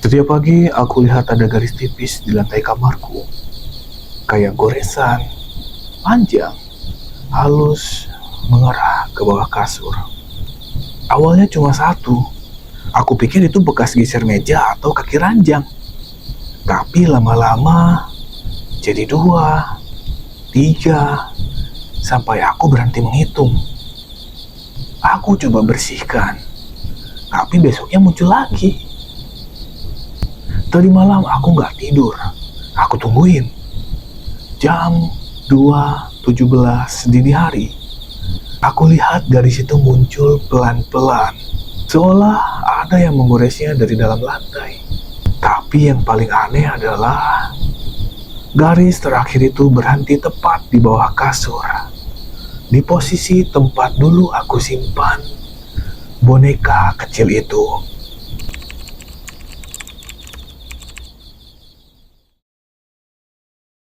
Setiap pagi aku lihat ada garis tipis di lantai kamarku. Kayak goresan, panjang, halus, mengarah ke bawah kasur. Awalnya cuma satu. Aku pikir itu bekas geser meja atau kaki ranjang. Tapi lama-lama jadi 2, 3, sampai aku berhenti menghitung. Aku coba bersihkan, tapi besoknya muncul lagi. Tadi malam aku nggak tidur. Aku tungguin. Jam 2.17 dini hari. Aku lihat garis itu muncul pelan-pelan. Seolah ada yang menggoresnya dari dalam lantai. Tapi yang paling aneh adalah garis terakhir itu berhenti tepat di bawah kasur. Di posisi tempat dulu aku simpan boneka kecil itu.